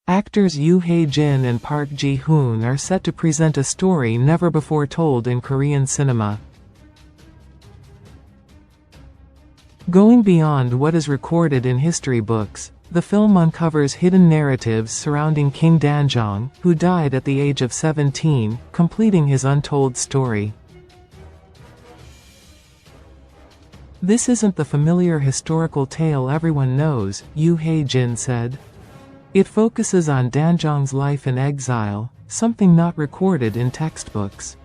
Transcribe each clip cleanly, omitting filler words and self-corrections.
Actors Yoo Hae Jin and Park Ji Hoon are set to present a story never before told in Korean cinema. Going beyond what is recorded in history books, the film uncovers hidden narratives surrounding King Danjong, who died at the age of 17, completing his untold story. "This isn't the familiar historical tale everyone knows," Yoo Hae Jin said. "It focuses on Danjong's life in exile, something not recorded in textbooks.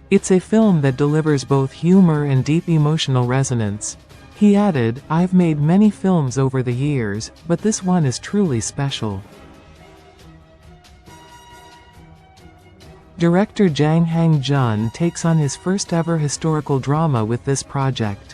It's a film that delivers both humor and deep emotional resonance." He added, "I've made many films over the years, but this one is truly special." Director Jang Hang Jun takes on his first ever historical drama with this project.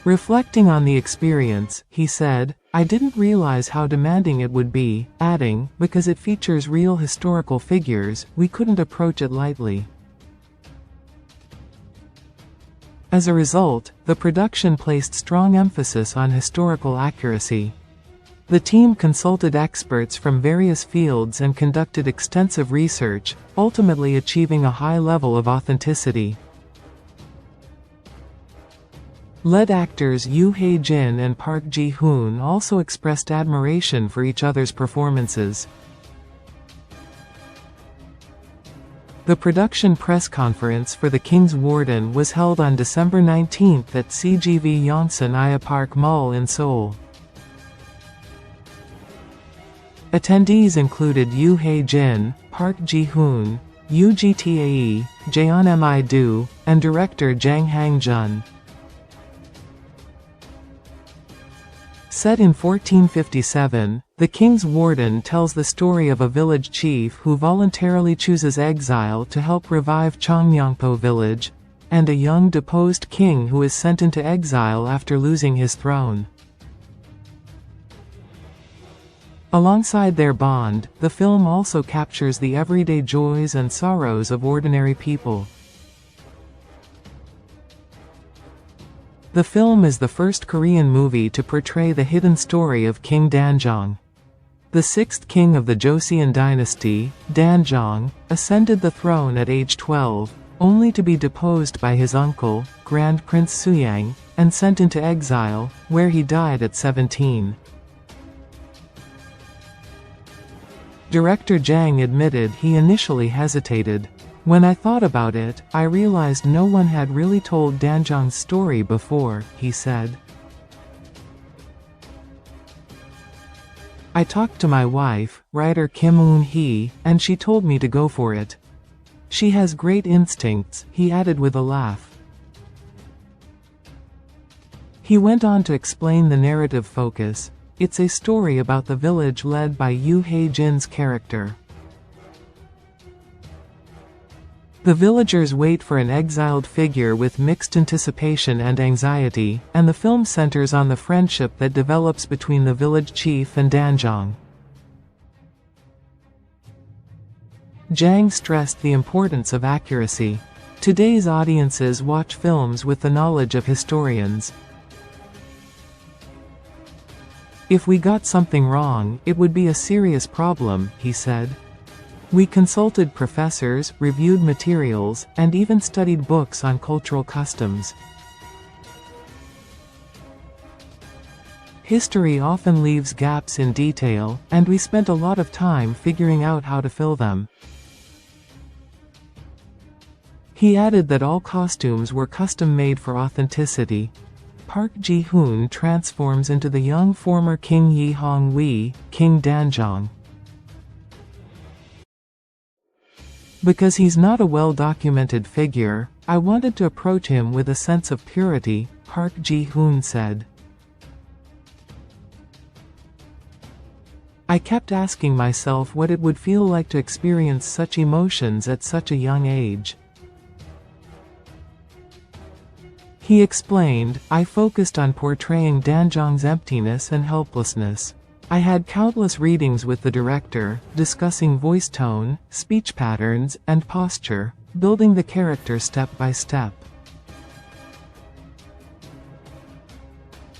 Reflecting on the experience, he said, "I didn't realize how demanding it would be," adding, "because it features real historical figures, we couldn't approach it lightly." As a result, the production placed strong emphasis on historical accuracy. The team consulted experts from various fields and conducted extensive research, ultimately achieving a high level of authenticity. Lead actors Yoo Hae Jin and Park Ji Hoon also expressed admiration for each other's performances. The production press conference for The King's Warden was held on December 19 at CGV Yongsan I'Park Mall in Seoul. Attendees included Yoo Hae Jin, Park Ji Hoon, Yoo Ji Tae, Jeon Mi Do, and director Jang Hang Jun. Set in 1457, The King's Warden tells the story of a village chief who voluntarily chooses exile to help revive Cheongnyeongpo Village, and a young deposed king who is sent into exile after losing his throne. Alongside their bond, the film also captures the everyday joys and sorrows of ordinary people. The film is the first Korean movie to portray the hidden story of King Danjong. The sixth king of the Joseon Dynasty, Danjong, ascended the throne at age 12, only to be deposed by his uncle, Grand Prince Suyang, and sent into exile, where he died at 17. Director Jang admitted he initially hesitated. "When I thought about it, I realized no one had really told Danjong's story before," he said. "I talked to my wife, writer Kim Eun Hee, and she told me to go for it. She has great instincts," he added with a laugh. He went on to explain the narrative focus. "It's a story about the village led by Yoo Hae Jin's character. The villagers wait for an exiled figure with mixed anticipation and anxiety, and the film centers on the friendship that develops between the village chief and Danjong." Jang stressed the importance of accuracy. "Today's audiences watch films with the knowledge of historians. If we got something wrong, it would be a serious problem," he said. "We consulted professors, reviewed materials, and even studied books on cultural customs. History often leaves gaps in detail, and we spent a lot of time figuring out how to fill them." He added that all costumes were custom-made for authenticity. Park Ji Hoon transforms into the young former King Yi Hong Wee, King Danjong. "Because he's not a well-documented figure, I wanted to approach him with a sense of purity," Park Ji Hoon said. "I kept asking myself what it would feel like to experience such emotions at such a young age." He explained, "I focused on portraying Danjong's emptiness and helplessness. I had countless readings with the director, discussing voice tone, speech patterns, and posture, building the character step by step.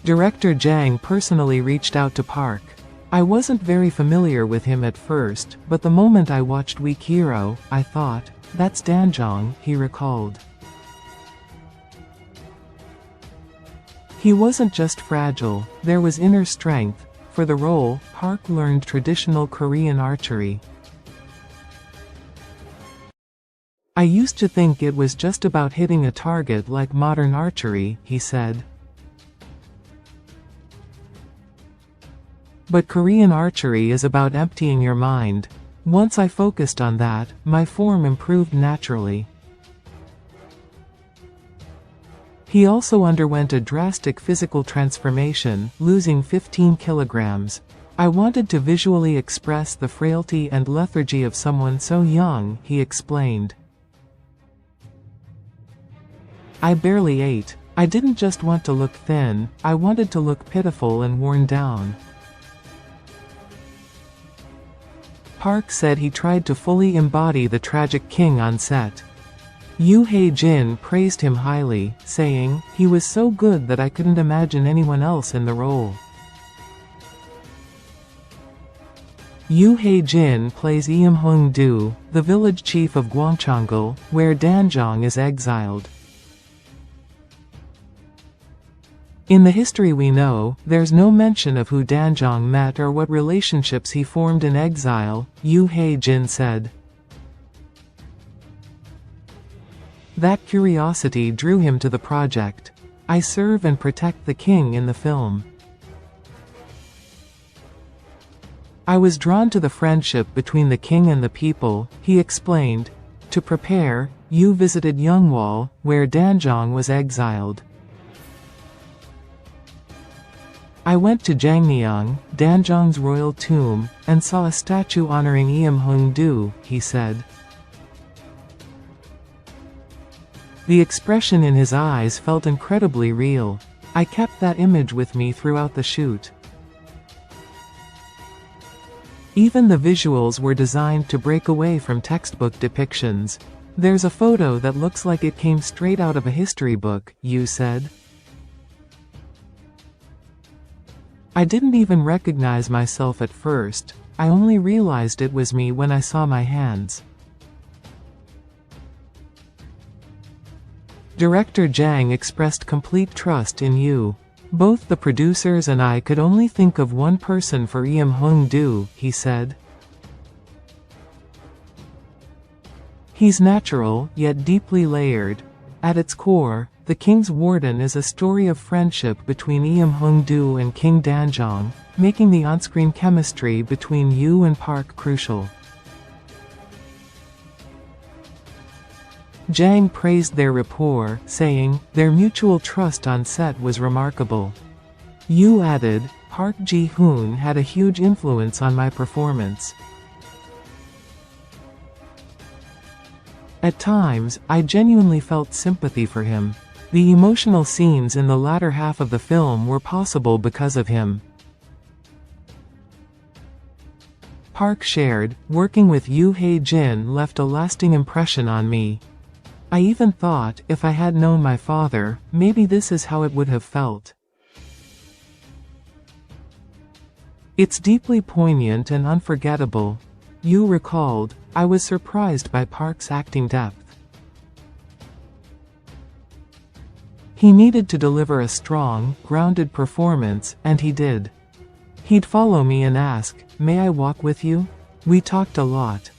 Director Jang personally reached out to Park. I wasn't very familiar with him at first, but the moment I watched Weak Hero, I thought, that's Danjong, he recalled. He wasn't just fragile, there was inner strength. For the role, Park learned traditional Korean archery. I used to think it was just about hitting a target like modern archery, he said. But Korean archery is about emptying your mind. Once I focused on that, my form improved naturally. He also underwent a drastic physical transformation, losing 15 kilograms. I wanted to visually express the frailty and lethargy of someone so young, he explained. I barely ate. I didn't just want to look thin, I wanted to look pitiful and worn down. Park said he tried to fully embody the tragic king on set. Yoo Hae Jin praised him highly, saying, "He was so good that I couldn't imagine anyone else in the role." Yoo Hae Jin plays Kim Do, the village chief of Gwanchangul, where Danjong is exiled. In the history we know, there's no mention of who Danjong met or what relationships he formed in exile, Yoo Hae Jin said. That curiosity drew him to the project. I serve and protect the king in the film. I was drawn to the friendship between the king and the people, he explained. To prepare, Yoo visited Yeongwol, where Danjong was exiled. I went to Jangmyeong, Danjong's royal tomb, and saw a statue honoring Kim Do, he said. The expression in his eyes felt incredibly real. I kept that image with me throughout the shoot. Even the visuals were designed to break away from textbook depictions. There's a photo that looks like it came straight out of a history book, Yoo said. I didn't even recognize myself at first, I only realized it was me when I saw my hands. Director Jang expressed complete trust in Yoo. Both the producers and I could only think of one person for Kim Do, he said. He's natural, yet deeply layered. At its core, The King's Warden is a story of friendship between Kim Do and King Danjong, making the on-screen chemistry between Yoo and Park crucial. Jang praised their rapport, saying, "Their mutual trust on set was remarkable." Yoo added, "Park Ji Hoon had a huge influence on my performance. At times, I genuinely felt sympathy for him. The emotional scenes in the latter half of the film were possible because of him." Park shared, "Working with Yoo Hae Jin left a lasting impression on me. I even thought, if I had known my father, maybe this is how it would have felt." It's deeply poignant and unforgettable. Yoo recalled, "I was surprised by Park's acting depth. He needed to deliver a strong, grounded performance, and he did. He'd follow me and ask, 'May I walk with you?' We talked a lot."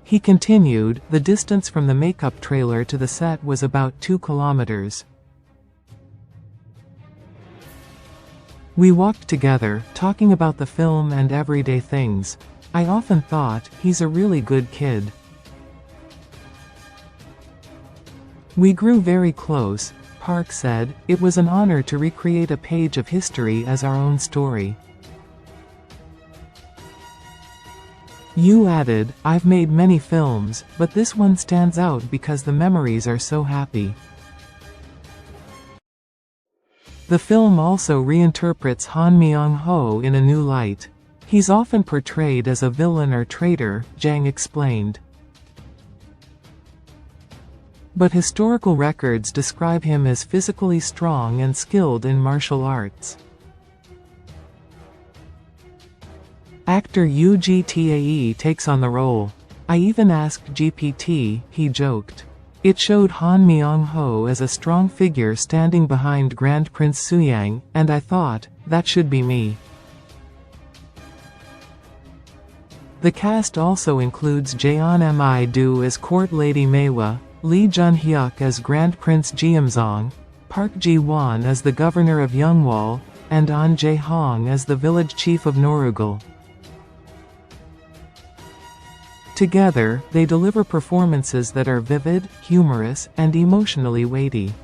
He continued, "The distance from the makeup trailer to the set was about 2 kilometers. We walked together, talking about the film and everyday things. I often thought, he's a really good kid." "We grew very close," Park said. "It was an honor to recreate a page of history as our own story." Yoo added, "I've made many films, but this one stands out because the memories are so happy." The film also reinterprets Han Myung-ho in a new light. He's often portrayed as a villain or traitor, Jang explained. but historical records describe him as physically strong and skilled in martial arts. Actor Yoo Ji Tae takes on the role. "I even asked GPT," he joked. "It showed Han Myung-ho as a strong figure standing behind Grand Prince Suyang, and I thought, that should be me." The cast also includes Jeon Mi Do as Court Lady Maewa, Lee Jun-hyuk as Grand Prince Jeomsong, Park Ji-won as the Governor of Yeongwol, and An Jae-hong as the Village Chief of Norugal. Together, they deliver performances that are vivid, humorous, and emotionally weighty.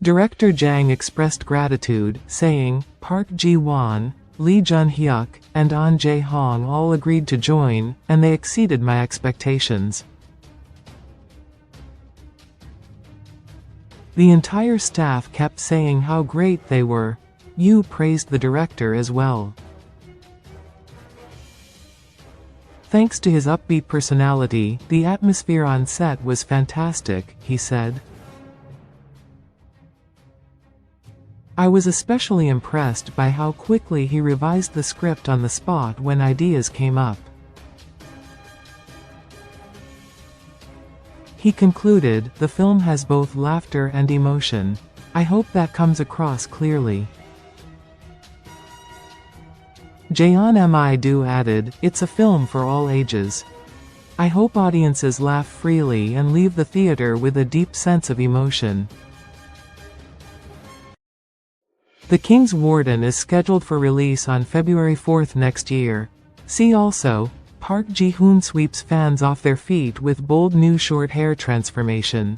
Director Jang expressed gratitude, saying, "Park Ji-won, Lee Jun-hyuk, and An Jae-hong all agreed to join, and they exceeded my expectations." The entire staff kept saying how great they were. Yoo praised the director as well. "Thanks to his upbeat personality, the atmosphere on set was fantastic," he said. "I was especially impressed by how quickly he revised the script on the spot when ideas came up." He concluded, "The film has both laughter and emotion. I hope that comes across clearly." Jeon Mi Do added, "It's a film for all ages. I hope audiences laugh freely and leave the theater with a deep sense of emotion." The King's Warden is scheduled for release on February 4 next year. See also, Park Ji Hoon sweeps fans off their feet with bold new short hair transformation.